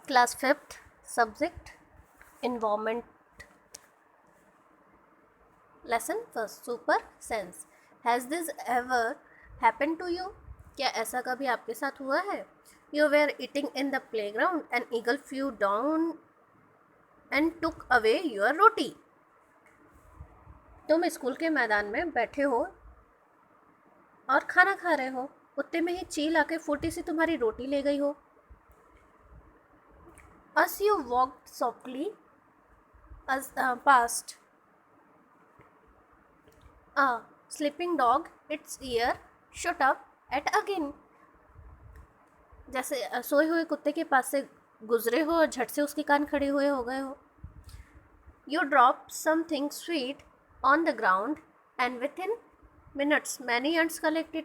Class 5th, subject environment, lesson first, super sense. Has this ever happened to you? क्या ऐसा कभी आपके साथ हुआ है? You were eating in the playground, an eagle flew down and took away your roti. तुम school के मैदान में बैठे हो और खाना खा रहे हो, उतने में ही चील आके फूटी सी तुम्हारी रोटी ले गई हो. As you walked softly past a sleeping dog, its ear shot up at again. जैसे सोए हुए कुत्ते के पास से गुजरे हो और झट से उसके कान खड़े हुए हो गए हो. You dropped something sweet on the ground and within minutes many ants collected.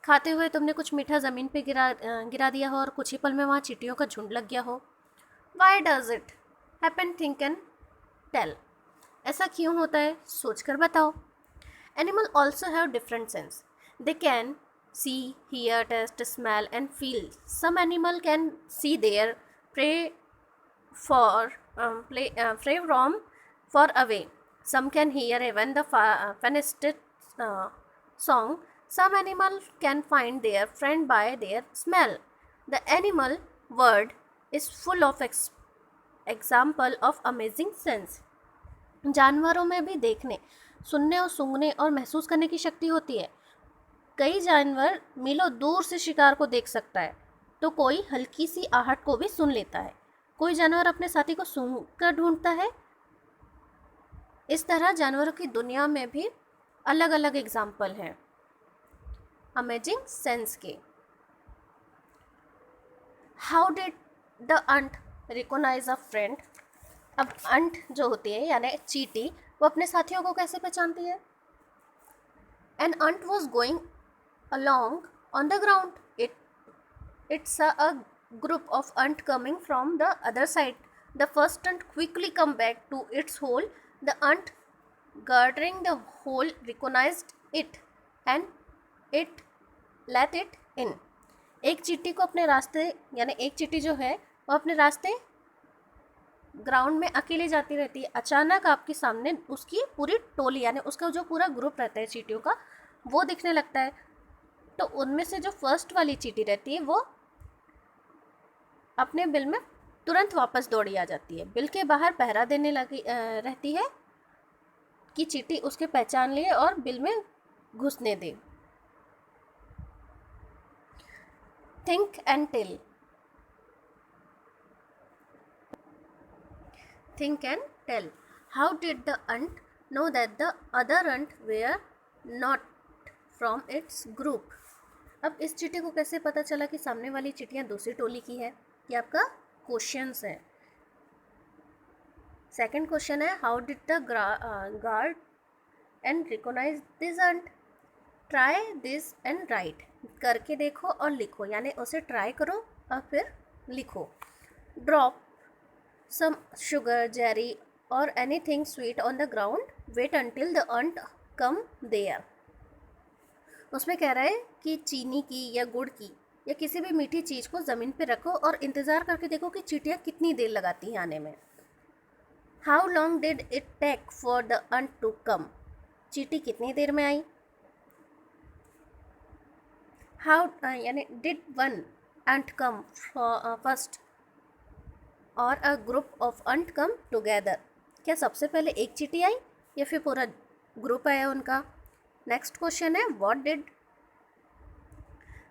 खाते हुए तुमने कुछ मीठा ज़मीन पे गिरा दिया हो और कुछ ही पल में वहाँ चींटियों का झुंड लग गया हो. Why does it happen? Think and tell. ऐसा क्यों होता है? सोच कर बताओ. Animal also have different sense. They can see, hear, taste, smell and feel. Some animal can see their prey prey from far away. Some can hear even the faintest song. Some animal can find their friend by their smell. The animal world is full of example of amazing sense. जानवरों में भी देखने, सुनने और सूंघने और महसूस करने की शक्ति होती है. कई जानवर मीलों दूर से शिकार को देख सकता है, तो कोई हल्की सी आहट को भी सुन लेता है. कोई जानवर अपने साथी को सूंघ कर ढूंढता है. इस तरह जानवरों की दुनिया में भी अलग अलग एग्जाम्पल हैं अमेजिंग सेंस के. How did the ant recognise a friend? अब अंट जो होती है यानी चींटी, वो अपने साथियों को कैसे पहचानती है? An ant was going along on the ground. It saw a group of ant coming from the other side. The first ant quickly come back to its hole. The ant guarding the hole recognized it and it let it in. एक चींटी को अपने रास्ते यानी एक चींटी जो है वो अपने रास्ते ग्राउंड में अकेले जाती रहती है. अचानक आपके सामने उसकी पूरी टोली यानी उसका जो पूरा ग्रुप रहता है चींटियों का, वो दिखने लगता है. तो उनमें से जो फर्स्ट वाली चींटी रहती है वो अपने बिल में तुरंत वापस दौड़ी आ जाती है. बिल के बाहर पहरा देने लगी रहती है कि चींटी उसके पहचान ले और बिल में घुसने दे. Think and tell. Think and tell. How did the ant know that the other ant were not from its group? अब इस चींटी को कैसे पता चला कि सामने वाली चींटियाँ दूसरी टोली की है? ये आपका क्वेश्चंस है. सेकंड क्वेश्चन है how did the guard ant recognise this ant? Try this and write. करके देखो और लिखो, यानी उसे ट्राई करो और फिर लिखो. Drop some sugar, jelly or anything sweet on the ground. Wait until the ant come there. उसमें कह रहा है कि चीनी की या गुड़ की या किसी भी मीठी चीज़ को ज़मीन पे रखो और इंतज़ार करके देखो कि चींटियाँ कितनी देर लगाती हैं आने में. How long did it take for the ant to come? चींटी कितनी देर में आई? How यानी did one ant come first और a group of ant come together? क्या सबसे पहले एक चींटी आई या फिर पूरा ग्रुप आया उनका? नेक्स्ट क्वेश्चन है what did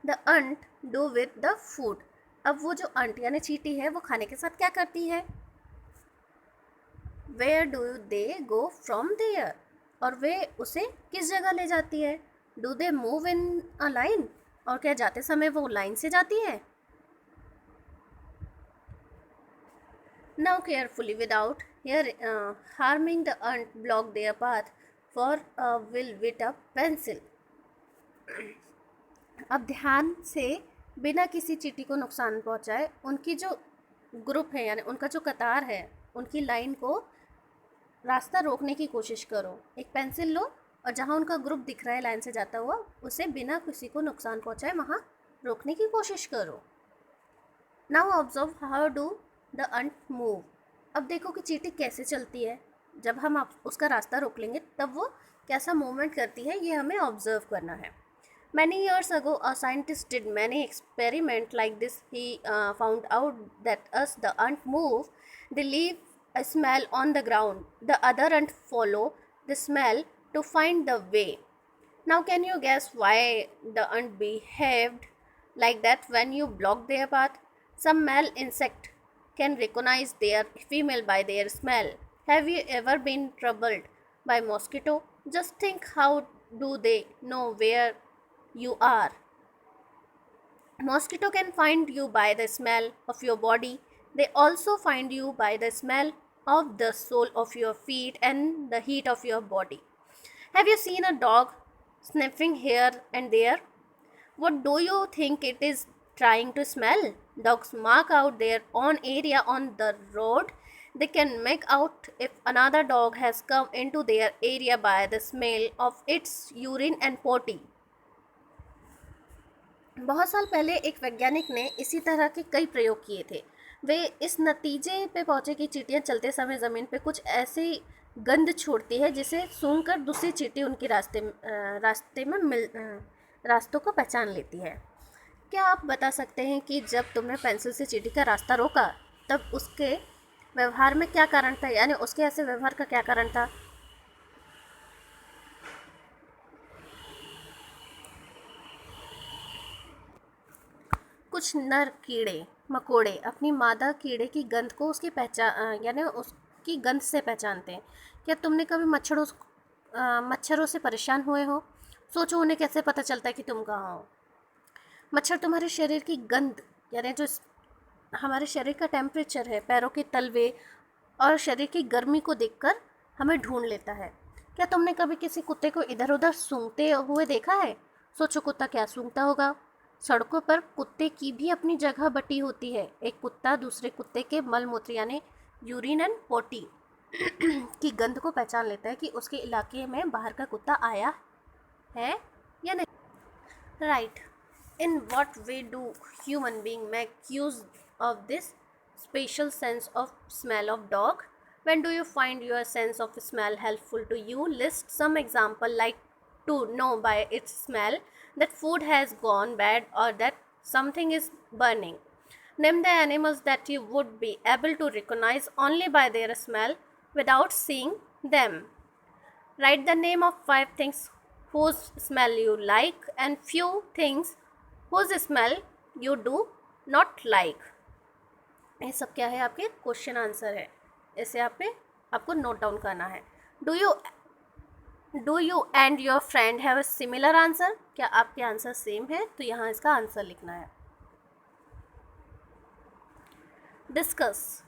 the ant do with the food? अब वो जो अंट यानी चींटी है वो खाने के साथ क्या करती है? Where do they go from there? और वे उसे किस जगह ले जाती है? Do they move in a line? और क्या जाते समय वो लाइन से जाती है? Now carefully without harming the ant block their path for a will with a pencil. अब ध्यान से बिना किसी चींटी को नुकसान पहुंचाए उनकी जो ग्रुप है यानी उनका जो कतार है उनकी लाइन को रास्ता रोकने की कोशिश करो. एक पेंसिल लो और जहाँ उनका ग्रुप दिख रहा है लाइन से जाता हुआ उसे बिना किसी को नुकसान पहुंचाए वहाँ रोकने की कोशिश करो. Now observe how do the ant move. अब देखो कि चींटी कैसे चलती है, जब हम उसका रास्ता रोक लेंगे तब वो कैसा मूवमेंट करती है, ये हमें ऑब्जर्व करना है। Many years ago, a scientist did many experiments like this. He found out that as the ant move, they leave a smell on the ground. The other ant follow the smell to find the way. Now, can you guess why the ant behaved like that when you block their path? Some male insect can recognize their female by their smell. Have you ever been troubled by mosquito? Just think, how do they know where you are? Mosquito can find you by the smell of your body. They also find you by the smell of the sole of your feet and the heat of your body. Have you seen a dog sniffing here and there? What do you think it is trying to smell? Dogs mark out their own area on the road. They can make out if another dog has come into their area by the smell of its urine and potty. बहुत साल पहले एक वैज्ञानिक ने इसी तरह के कई प्रयोग किए थे। वे इस नतीजे पे पहुंचे कि चींटियां चलते समय ज़मीन पे कुछ ऐसी गंध छोड़ती है जिसे सूंघकर दूसरी चींटी उनकी रास्ते में रास्तों को पहचान लेती है। क्या आप बता सकते हैं कि जब तुमने पेंसिल से चींटी का रास्ता रोका तब उसके व्यवहार में क्या कारण था, यानी उसके ऐसे व्यवहार का क्या कारण था? कुछ नर कीड़े मकोड़े अपनी मादा कीड़े की गंध को उसकी पहचान यानी उसकी गंध से पहचानते हैं। क्या तुमने कभी मच्छरों से परेशान हुए हो? सोचो उन्हें कैसे पता चलता है कि तुम कहाँ हो। मच्छर तुम्हारे शरीर की गंध, यानी जो हमारे शरीर का टेम्परेचर है, पैरों के तलवे और शरीर की गर्मी को देखकर हमें ढूंढ लेता है। क्या तुमने कभी किसी कुत्ते को इधर उधर सूंघते हुए देखा है? सोचो कुत्ता क्या सूंघता होगा। सड़कों पर कुत्ते की भी अपनी जगह बटी होती है। एक कुत्ता दूसरे कुत्ते के मलमूत्र यानी यूरिन एंड पोटी की गंध को पहचान लेता है कि उसके इलाके में बाहर का कुत्ता आया है या नहीं। Right. In what way do human being make use of this special sense of smell of dog? When do you find your sense of smell helpful to you? List some example, like to know by its smell that food has gone bad or that something is burning. Name the animals that you would be able to recognize only by their smell without seeing them. Write the name of 5 things whose smell you like and few things whose smell you do not like. ये सब क्या है? आपके question answer है। इसे आपको note down करना है। Do you and your friend have a similar answer? क्या आपके आंसर सेम है? तो यहाँ इसका आंसर लिखना है। Discuss.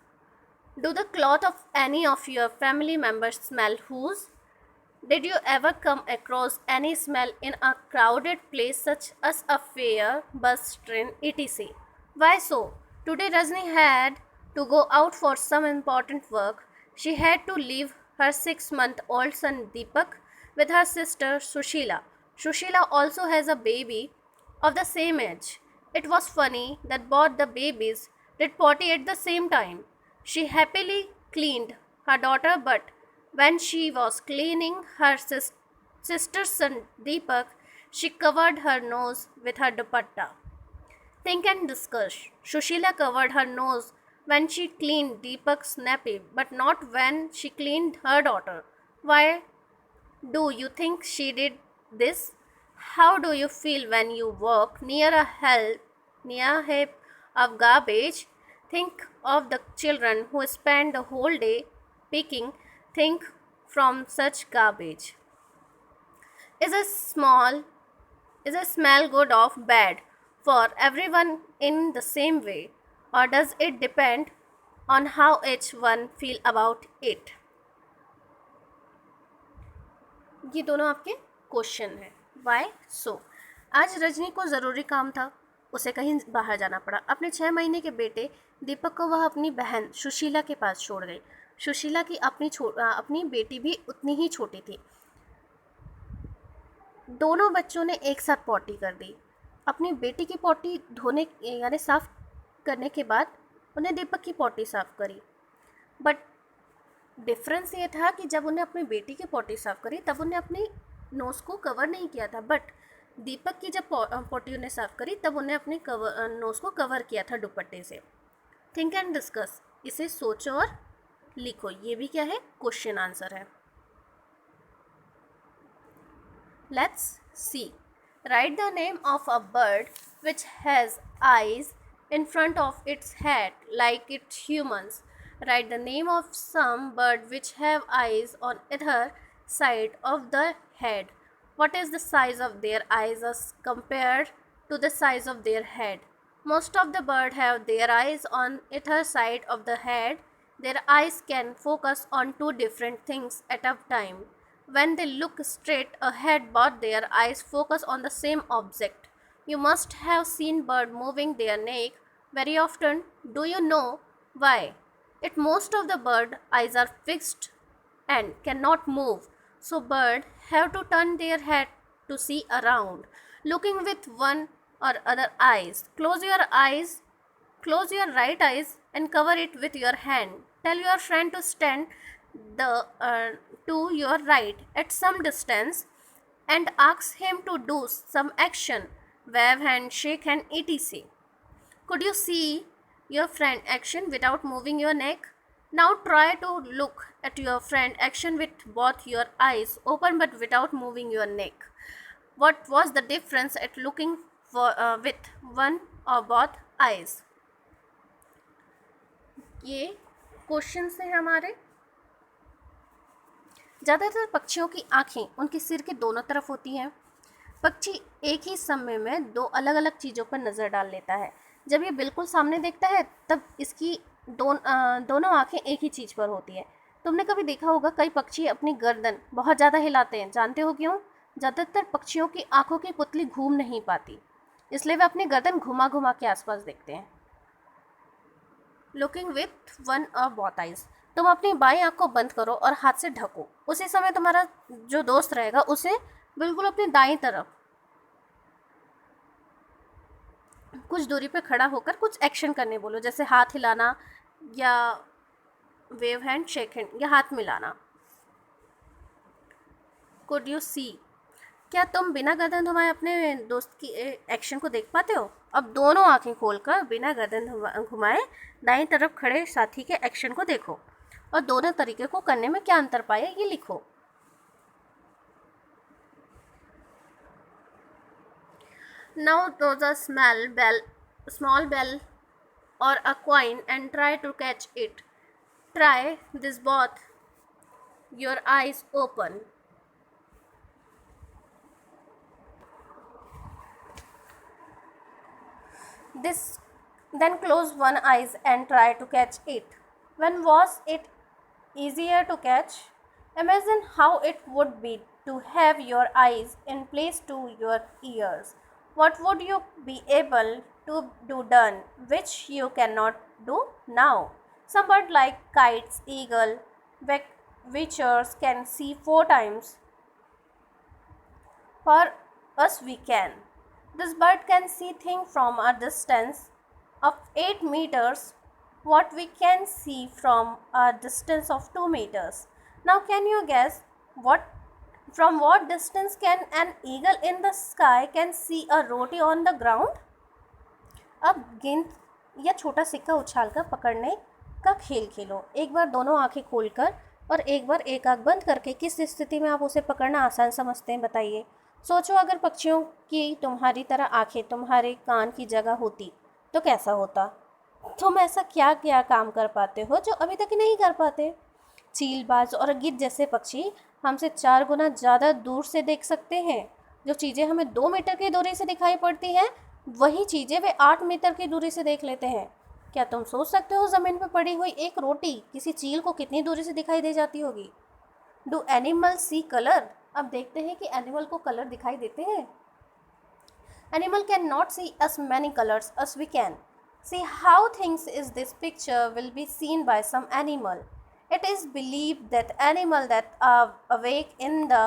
Do the cloth of any of your family members smell whose? Did you ever come across any smell in a crowded place such as a fair, bus, train, etc.? Why so? Today Rajni had to go out for some important work. She had to leave her 6-month-old son Deepak with her sister Sushila. Sushila also has a baby of the same age. It was funny that both the babies did potty at the same time. She happily cleaned her daughter, but when she was cleaning her sister's son Deepak, she covered her nose with her dupatta. Think and discuss. Sushila covered her nose when she cleaned Deepak's nappy, but not when she cleaned her daughter. Why do you think she did this? How do you feel when you walk near a heap of garbage? Think of the children who spend the whole day picking things from such garbage. Is a smell good or bad for everyone in the same way, or does it depend on how each one feel about it? ये दोनों आपके question हैं। Y सो? आज रजनी को ज़रूरी काम था, उसे कहीं बाहर जाना पड़ा। अपने 6 महीने के बेटे दीपक को वह अपनी बहन सुशीला के पास छोड़ गई। सुशीला की अपनी बेटी भी उतनी ही छोटी थी। दोनों बच्चों ने एक साथ पॉटी कर दी। अपनी बेटी की पॉटी धोने यानी साफ करने के बाद उन्हें दीपक की पॉटी साफ करी। बट डिफरेंस ये था कि जब उन्हें अपनी बेटी की पॉटी साफ करी तब उन्हें अपनी नोज़ को कवर नहीं किया था, बट दीपक की जब पॉटी उन्हें साफ करी तब उन्हें अपनी नोज़ को कवर किया था दुपट्टे से। थिंक एंड डिस्कस, इसे सोचो और लिखो। ये भी क्या है, क्वेश्चन आंसर है। Let's see. Right the name of a bird which has eyes in front of its head like it humans. Write the name of some bird which have eyes on either side of the head. What is the size of their eyes as compared to the size of their head? Most of the bird have their eyes on either side of the head. Their eyes can focus on two different things at a time. When they look straight ahead, both their eyes focus on the same object. You must have seen bird moving their neck very often. Do you know why? It most of the bird eyes are fixed and cannot move. So bird have to turn their head to see around, looking with one or other eyes. Close your right eyes and cover it with your hand. Tell your friend to stand to your right at some distance and ask him to do some action, wave hand, shake hand, etc. Could you see your friend action without moving your neck? Now try to look at your friend action with both your eyes open but without moving your neck. What was the difference at looking with one or both eyes? ये question है हमारे। ज़्यादातर पक्षियों की आँखें उनके सिर के दोनों तरफ होती हैं। पक्षी एक ही समय में दो अलग अलग चीज़ों पर नज़र डाल लेता है। जब ये बिल्कुल सामने देखता है तब इसकी दोनों आँखें एक ही चीज़ पर होती है। तुमने कभी देखा होगा कई पक्षी अपनी गर्दन बहुत ज़्यादा हिलाते हैं, जानते हो क्यों? ज़्यादातर पक्षियों की आँखों की पुतली घूम नहीं पाती, इसलिए वे अपनी गर्दन घुमा घुमा के आसपास देखते हैं। लुकिंग विथ वन और बोथ आइज, तुम अपनी बाई आँख को बंद करो और हाथ से ढको। उसी समय तुम्हारा जो दोस्त रहेगा उसे बिल्कुल अपनी दाईं तरफ कुछ दूरी पे खड़ा होकर कुछ एक्शन करने बोलो, जैसे हाथ हिलाना या वेव हैंड, शेक हैंड या हाथ मिलाना। कुड यू सी, क्या तुम बिना गर्दन घुमाए अपने दोस्त की एक्शन को देख पाते हो? अब दोनों आंखें खोलकर बिना गर्दन घुमाए दाईं तरफ खड़े साथी के एक्शन को देखो और दोनों तरीके को करने में क्या अंतर पाया ये लिखो। Now throw a small bell or a coin and try to catch it. Try this both your eyes open. Then close one eyes and try to catch it. When was it easier to catch? Imagine how it would be to have your eyes in place to your ears. What would you be able to do done which you cannot do now? Some birds like kites, eagle, witchers can see 4 times. For us we can. This bird can see things from a distance of 8 meters, what we can see from a distance of 2 meters. Now can you guess from what distance can an eagle in the sky can see a roti on the ground? अब गेंद या छोटा सिक्का उछालकर पकड़ने का खेल खेलो। एक बार दोनों आंखें खोलकर और एक बार एक आंख बंद करके किस स्थिति में आप उसे पकड़ना आसान समझते हैं बताइए। सोचो अगर पक्षियों की तुम्हारी तरह आंखें तुम्हारे कान की जगह होती तो कैसा होता। तुम ऐसा क्या क्या काम कर पाते हो जो अभी तक नहीं कर पाते। चीलबाज और गिद्ध जैसे पक्षी हमसे 4 गुना ज़्यादा दूर से देख सकते हैं। जो चीज़ें हमें 2 मीटर की दूरी से दिखाई पड़ती हैं वही चीज़ें वे 8 मीटर की दूरी से देख लेते हैं। क्या तुम सोच सकते हो ज़मीन पर पड़ी हुई एक रोटी किसी चील को कितनी दूरी से दिखाई दे जाती होगी? Do animal see colour? अब देखते हैं कि एनिमल को कलर दिखाई देते हैं। Animal can not see as many colours as we can. See how things is this picture will be seen by some animal. It is believed that animals that are awake in the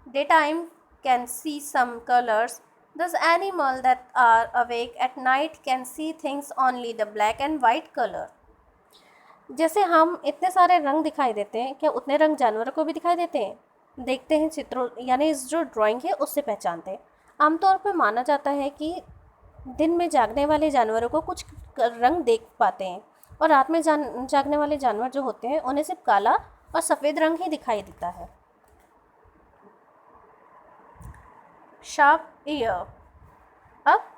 daytime can see some colors. Those animals that are awake at night can see things only the black and white color. जैसे हम इतने सारे रंग दिखाई देते हैं, क्या उतने रंग जानवरों को भी दिखाई देते हैं? देखते हैं चित्रों, यानी इस जो ड्राइंग है उससे पहचानते हैं। आमतौर पर माना जाता है कि दिन में जागने वाले जानवरों को कुछ रंग देख पाते हैं, और रात में जागने वाले जानवर जो होते हैं उन्हें सिर्फ काला और सफ़ेद रंग ही दिखाई देता है। शार्प ईयर, अब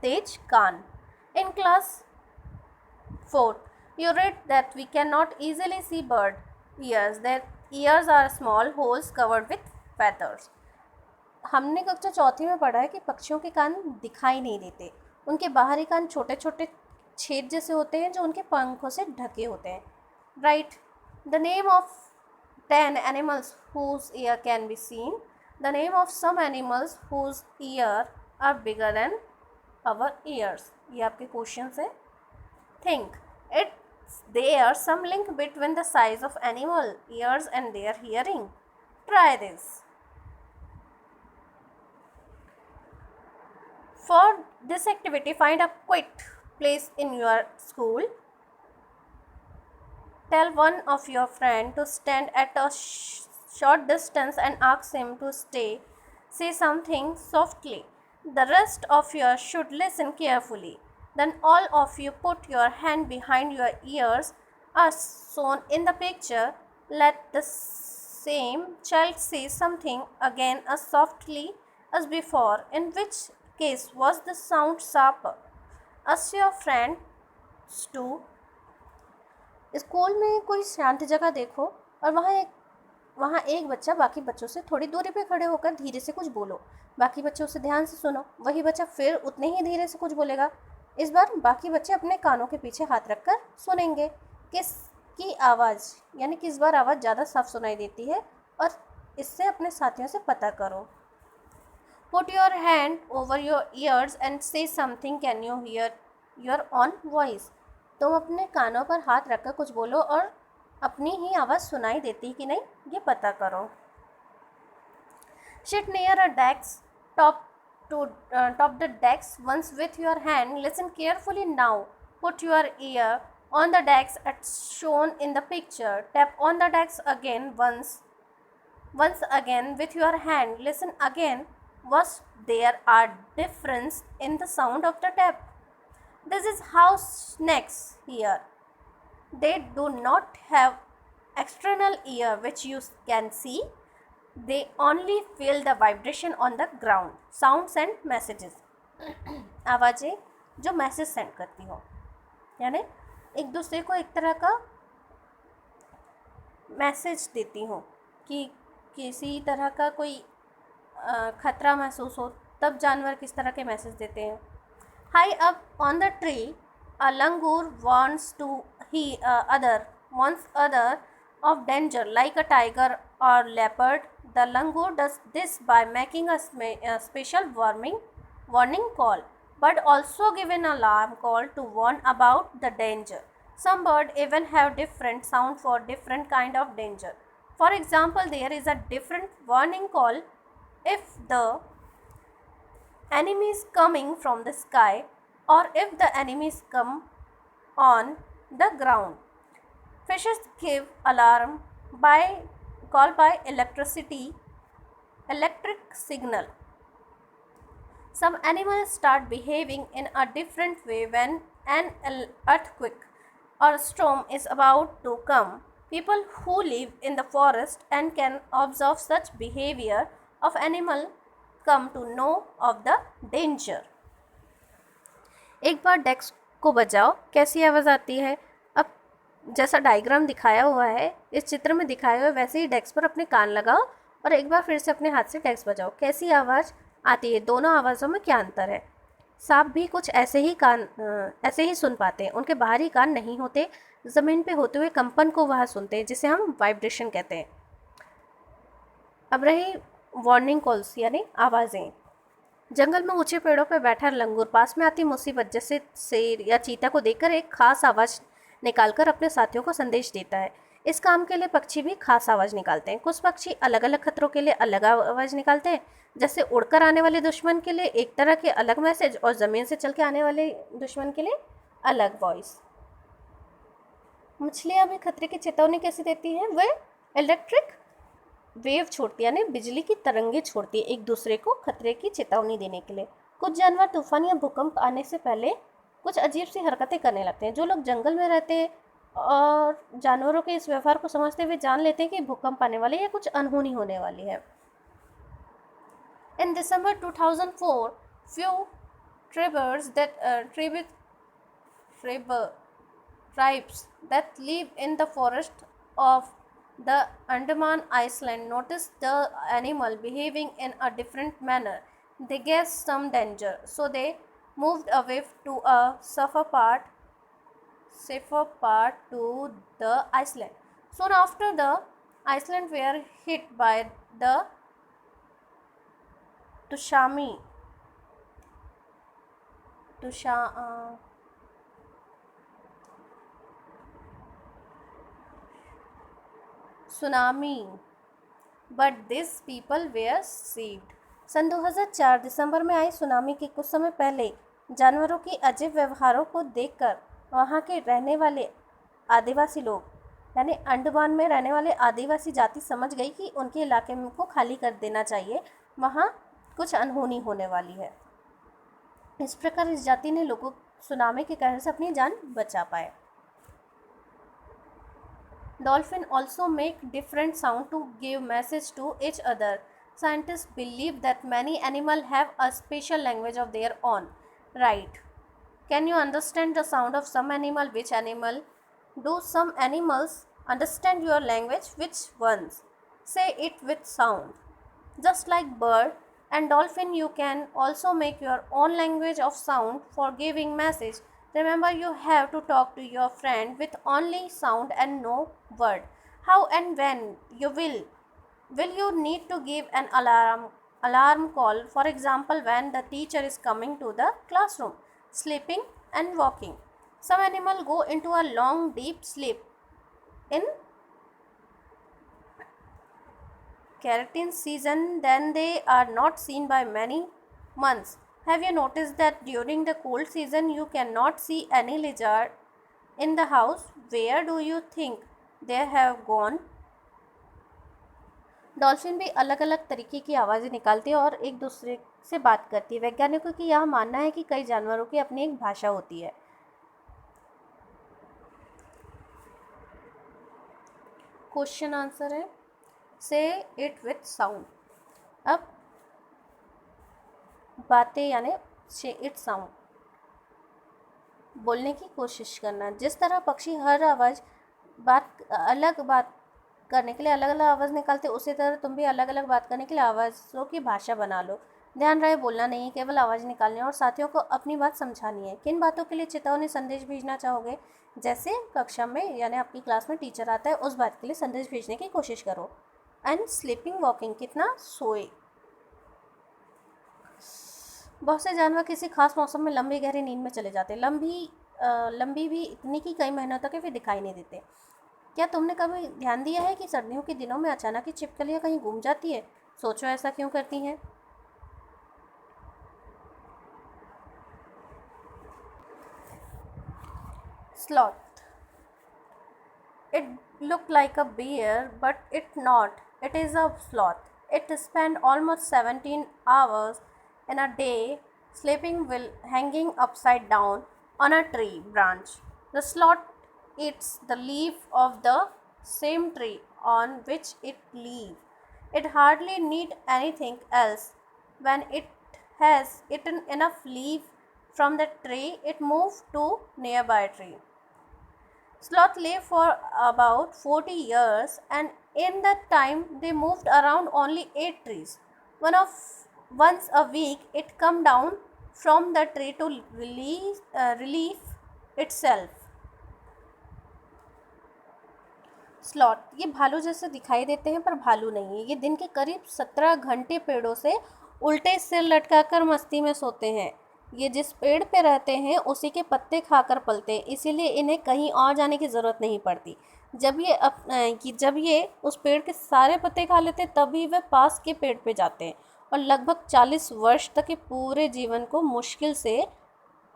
तेज कान। In class 4th, you read that we cannot easily see bird ears. Their ears are small holes covered with feathers. हमने कक्षा चौथी में पढ़ा है कि पक्षियों के कान दिखाई नहीं देते, उनके बाहरी कान छोटे छोटे छेद जैसे होते हैं जो उनके पंखों से ढके होते हैं। Right the name of 10 animals whose ear can be seen. The name of some animals whose ear are bigger than our ears. ये आपके क्वेश्चन है। Think, it's there some link between the size of animal ears and their hearing. Try this. For this activity, find a quiet place in your school. Tell one of your friend to stand at a short distance and ask him to stay. Say something softly. The rest of you should listen carefully. Then all of you put your hand behind your ears as shown in the picture. Let the same child say something again as softly as before, in which case was the sound sharper. Ask your friends to school में कोई शांत जगह देखो और वहाँ एक बच्चा बाकी बच्चों से थोड़ी दूरी पे खड़े होकर धीरे से कुछ बोलो। बाकी बच्चे उसे ध्यान से सुनो। वही बच्चा फिर उतने ही धीरे से कुछ बोलेगा। इस बार बाकी बच्चे अपने कानों के पीछे हाथ रखकर सुनेंगे किसकी आवाज़, यानी किस बार आवाज़ ज़्यादा साफ सुनाई देती है, और इससे अपने साथियों से पता करो। Put your hand over your ears and say something. Can you hear your own voice? तुम अपने कानों पर हाथ रखकर कुछ बोलो और अपनी ही आवाज़ सुनाई देती कि नहीं, ये पता करो। Sit near a desk, top the desk once with your hand. Listen carefully now. Put your ear on the desk as shown in the picture. Tap on the desk again once again with your hand. Listen again. Was there a difference in the sound of the tap? This is how snakes hear. They do not have external ear which you can see. They only feel the vibration on the ground. Sounds and messages. आवाज़ें जो message send करती हो, यानी एक दूसरे को एक तरह का मैसेज देती हो कि किसी तरह का कोई खतरा महसूस हो, तब जानवर किस तरह के मैसेज देते हैं। High up on the tree, a langur warns other of danger, like a tiger or leopard. The langur does this by making a special warning call, but also give an alarm call to warn about the danger. Some birds even have different sound for different kind of danger. For example, there is a different warning call if the enemy is coming from the sky or if the enemies come on the ground. Fishes give alarm by electric signal. Some animals start behaving in a different way when an earthquake or storm is about to come. People who live in the forest and can observe such behavior of animal come to know of the danger. एक बार desk को बजाओ, कैसी आवाज़ आती है? अब जैसा diagram दिखाया हुआ है, इस चित्र में दिखाया हुआ है, वैसे ही डेस्क पर अपने कान लगाओ और एक बार फिर से अपने हाथ से डेस्क बजाओ। कैसी आवाज़ आती है? दोनों आवाज़ों में क्या अंतर है? सांप भी कुछ ऐसे ही सुन पाते हैं। उनके बाहरी कान नहीं होते, ज़मीन पे होते हुए कंपन को वह सुनते हैं, जिसे हम वाइब्रेशन कहते हैं। अब रही वार्निंग कॉल्स, यानी आवाज़ें। जंगल में ऊंचे पेड़ों पर बैठा लंगूर पास में आती मुसीबत जैसे शेर या चीता को देखकर एक खास आवाज़ निकालकर अपने साथियों को संदेश देता है। इस काम के लिए पक्षी भी खास आवाज़ निकालते हैं। कुछ पक्षी अलग अलग खतरों के लिए अलग आवाज़ निकालते हैं, जैसे उड़कर आने वाले दुश्मन के लिए एक तरह के अलग मैसेज और ज़मीन से चल के आने वाले दुश्मन के लिए अलग वॉइस। मछलियाँ भी खतरे की चेतावनी कैसे देती हैं? वे इलेक्ट्रिक वेव छोड़ती है, यानी बिजली की तरंगे छोड़ती है एक दूसरे को खतरे की चेतावनी देने के लिए। कुछ जानवर तूफान या भूकंप आने से पहले कुछ अजीब सी हरकतें करने लगते हैं। जो लोग जंगल में रहते हैं और जानवरों के इस व्यवहार को समझते हुए जान लेते हैं कि भूकंप आने वाले या कुछ अनहोनी होने वाली है। In December 2004, few tribes that live in the forest of the Andaman Island noticed the animal behaving in a different manner. They guessed some danger, so they moved away to a safer part to the island. Soon after, the island were hit by the Tushami tsunami, but these people were saved. सन 2004 दिसंबर में आई tsunami के कुछ समय पहले जानवरों की अजीब व्यवहारों को देखकर वहाँ के रहने वाले आदिवासी लोग यानी अंडमान में रहने वाले आदिवासी जाति समझ गई कि उनके इलाके को खाली कर देना चाहिए, वहाँ कुछ अनहोनी होने वाली है। इस प्रकार इस जाति ने लोगों सुनामी के कहर से अपनी जान बचा पाए। Dolphins also make different sound to give message to each other. Scientists believe that many animals have a special language of their own. Right. Can you understand the sound of some animal? Which animal? Do some animals understand your language? Which ones? Say it with sound. Just like bird and dolphin, you can also make your own language of sound for giving message. Remember, you have to talk to your friend with only sound and no word. How and when you will you need to give an alarm call, for example when the teacher is coming to the classroom, sleeping and walking. Some animals go into a long deep sleep in keratin season, then they are not seen by many months. Have you noticed that during the cold season you cannot see any lizard in the house? Where do you think they have gone? Dolphin भी अलग अलग तरीके की आवाज़ें निकालती है और एक दूसरे से बात करती है। वैज्ञानिकों की यह मानना है कि कई जानवरों की अपनी एक भाषा होती है। क्वेश्चन आंसर है से इट विथ साउंड। अब बातें यानी से इट साउंड बोलने की कोशिश करना। जिस तरह पक्षी हर आवाज़ अलग बात करने के लिए अलग अलग आवाज़ निकालते, उसी तरह तुम भी अलग अलग बात करने के लिए आवाज़ों की भाषा बना लो। ध्यान रहे बोलना नहीं, केवल आवाज़ निकालनी और साथियों को अपनी बात समझानी है। किन बातों के लिए चेतावनी संदेश भेजना चाहोगे? जैसे कक्षा में यानी आपकी क्लास में टीचर आता है, उस बात के लिए संदेश भेजने की कोशिश करो। एंड स्लीपिंग वॉकिंग, कितना सोए। बहुत से जानवर किसी खास मौसम में लंबी गहरी नींद में चले जाते हैं। लंबी भी इतनी कि कई महीनों तक वे दिखाई नहीं देते। क्या तुमने कभी ध्यान दिया है कि सर्दियों के दिनों में अचानक ही छिपकलियाँ कहीं घूम जाती है? सोचो ऐसा क्यों करती हैं? Sloth. It looked like a bear, but it not. It is a sloth. It spends almost 17 hours in a day sleeping while hanging upside down on a tree branch. The sloth eats the leaf of the same tree on which it lives. It hardly needs anything else. When it has eaten enough leaf from the tree, it moves to nearby tree. Sloth lived for about 40 years, and in that time they moved around only 8 trees. Once a week it come down from the tree to relieve itself. Sloth ये भालू जैसे दिखाई देते हैं पर भालू नहीं है। ये दिन के करीब 17 घंटे पेड़ों से उल्टे सिर लटकाकर मस्ती में सोते हैं। ये जिस पेड़ पे रहते हैं उसी के पत्ते खाकर पलते हैं, इसीलिए इन्हें कहीं और जाने की ज़रूरत नहीं पड़ती। जब ये उस पेड़ के सारे पत्ते खा लेते तभी वे पास के पेड़ पे जाते हैं और लगभग 40 वर्ष तक के पूरे जीवन को मुश्किल से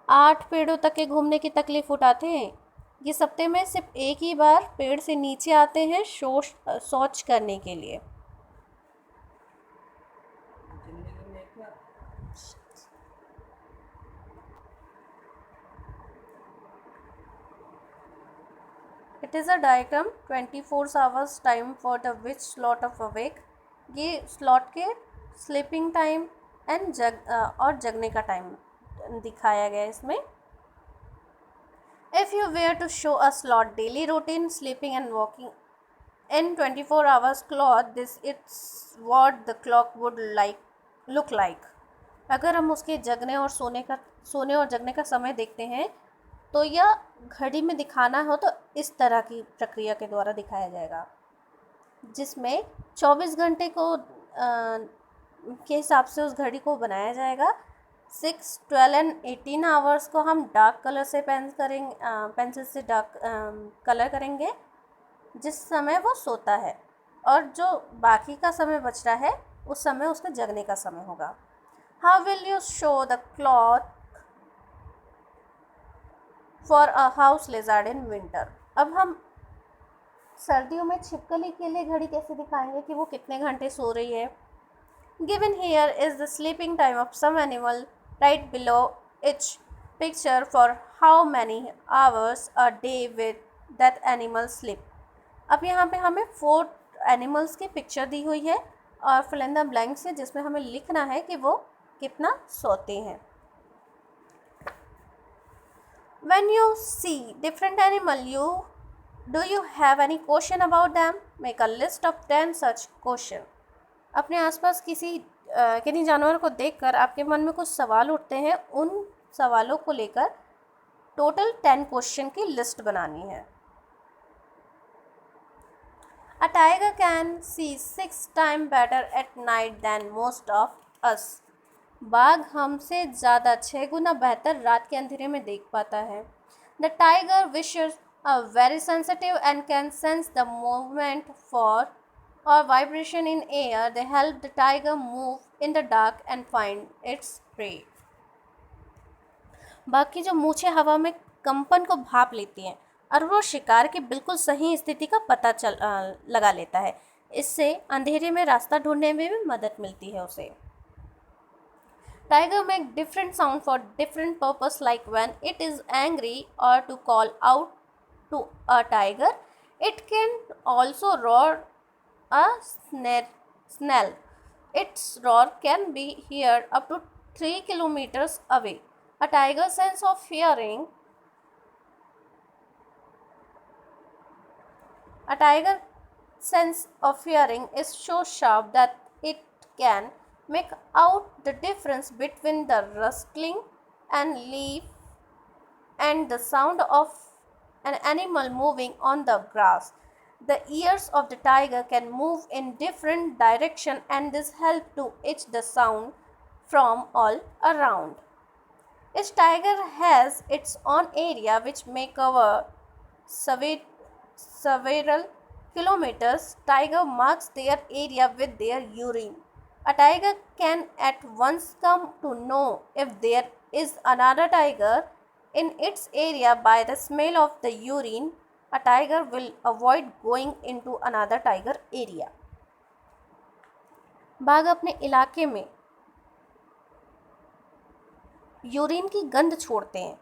8 पेड़ों तक के घूमने की तकलीफ उठाते हैं। ये सप्ते में सिर्फ एक ही बार पेड़ से नीचे आते हैं शौच करने के लिए। It is a diagram 24 hours time for the which slot of awake. ये स्लॉट के स्लीपिंग टाइम एंड और जगने का टाइम दिखाया गया है इसमें। If you were to show a slot daily routine, sleeping and walking in 24 hours clock, this it's what the clock would look like. अगर हम उसके जगने और जगने का समय देखते हैं तो यह घड़ी में दिखाना हो तो इस तरह की प्रक्रिया के द्वारा दिखाया जाएगा, जिसमें 24 घंटे को के हिसाब से उस घड़ी को बनाया जाएगा। 6, 12 एंड 18 आवर्स को हम डार्क कलर से पेंसिल से डार्क कलर करेंगे जिस समय वो सोता है, और जो बाकी का समय बच रहा है उस समय उसका जगने का समय होगा। How will you show the clock for a house लेजर्ड in winter. अब हम सर्दियों में छिपकली के लिए घड़ी कैसे दिखाएंगे कि वो कितने घंटे सो रही है। Given here is the sleeping time of some animal right below each picture for how many hours a day with that animal sleep. अब यहाँ पे हमें 4 एनिमल्स की पिक्चर दी हुई है और fill in the blanks है जिसमें हमें लिखना है कि वो कितना सोते हैं। When you see different animal, do you have any question about them? Make a list of 10 such question. अपने आसपास किन्हीं जानवर को देखकर आपके मन में कुछ सवाल उठते हैं, उन सवालों को लेकर टोटल 10 क्वेश्चन की लिस्ट बनानी है। A tiger can see 6 times better at night than most of us. बाघ हमसे ज़्यादा 6 गुना बेहतर रात के अंधेरे में देख पाता है। The tiger visions are very sensitive and can sense the movement or vibration in air. They help the tiger move in the dark and find its prey. बाघ की जो मूछें हवा में कंपन को भाप लेती हैं और वो शिकार की बिल्कुल सही स्थिति का पता लगा लेता है। इससे अंधेरे में रास्ता ढूंढने में भी मदद मिलती है उसे। Tiger make different sound for different purpose, like when it is angry or to call out to a tiger. It can also roar a snarl. Its roar can be heard up to 3 kilometers away. A tiger's sense of hearing is so sharp that it can make out the difference between the rustling and leaf and the sound of an animal moving on the grass. The ears of the tiger can move in different direction and this helps to etch the sound from all around. Each tiger has its own area which may cover several kilometers. Tiger marks their area with their urine. A tiger can at once come to know if there is another tiger in its area by the smell of the urine. A tiger will avoid going into another tiger area. बाघ अपने इलाके में urine की गंध छोड़ते हैं।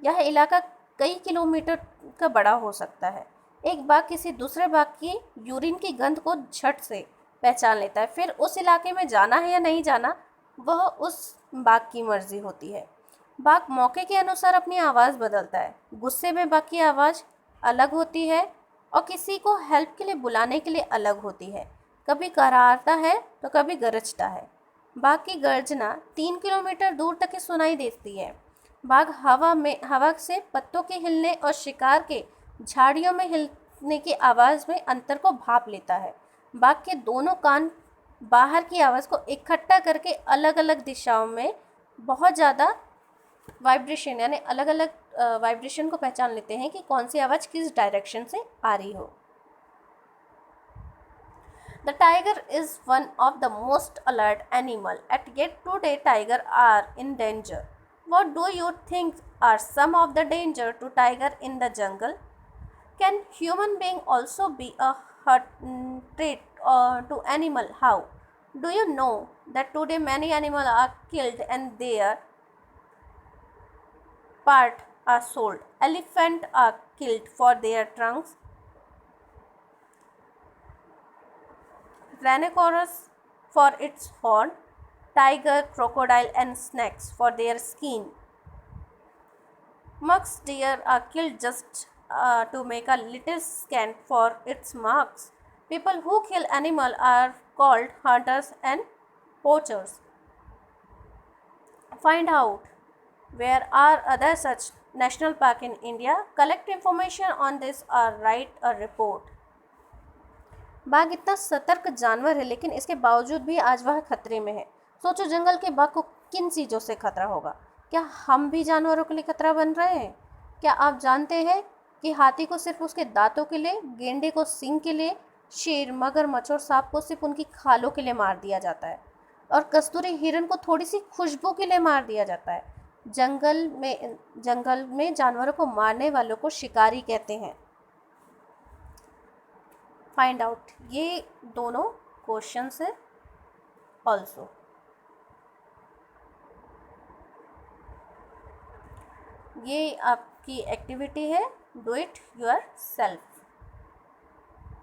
यह इलाका कई किलोमीटर का बड़ा हो सकता है। एक बाघ किसी दूसरे बाघ की यूरिन की गंध को झट से पहचान लेता है। फिर उस इलाके में जाना है या नहीं जाना वह उस बाघ की मर्जी होती है। बाघ मौके के अनुसार अपनी आवाज़ बदलता है। गुस्से में बाघ की आवाज़ अलग होती है और किसी को हेल्प के लिए बुलाने के लिए अलग होती है। कभी करारता है तो कभी गरजता है। बाघ की गर्जना 3 किलोमीटर दूर तक ही सुनाई देती है। बाघ हवा से पत्तों के हिलने और शिकार के झाड़ियों में हिलने की आवाज़ में अंतर को भाप लेता है। बाघ के दोनों कान बाहर की आवाज़ को इकट्ठा करके अलग अलग दिशाओं में बहुत ज़्यादा वाइब्रेशन यानी अलग अलग वाइब्रेशन को पहचान लेते हैं कि कौन सी आवाज़ किस डायरेक्शन से आ रही हो। The tiger is one of the most alert animal, yet today tigers are in danger. What do you think are some of the danger to tiger in the jungle. Can human being also be a threat to animal? How? Do you know that today many animals are killed and their part are sold? Elephant are killed for their trunks, rhinoceros for its horn, tiger, crocodile and snakes for their skin. Musk deer are killed just to make a little scan for its marks. People who kill animal are called hunters and poachers. Find out where are other such national park in India. Collect information on this or write a report. बाघ इतना सतर्क जानवर है लेकिन इसके बावजूद भी आज वह खतरे में है। सोचो जंगल के बाघ को किन चीज़ों से खतरा होगा। क्या हम भी जानवरों के लिए खतरा बन रहे हैं? क्या आप जानते हैं कि हाथी को सिर्फ उसके दांतों के लिए, गेंडे को सींग के लिए, शेर, मगरमच्छ और सांप को सिर्फ उनकी खालों के लिए मार दिया जाता है और कस्तूरी हिरन को थोड़ी सी खुशबू के लिए मार दिया जाता है। जंगल में जानवरों को मारने वालों को शिकारी कहते हैं। फाइंड आउट ये दोनों क्वेश्चंस है ऑल्सो। ये आपकी एक्टिविटी है, डू इट योर सेल्फ।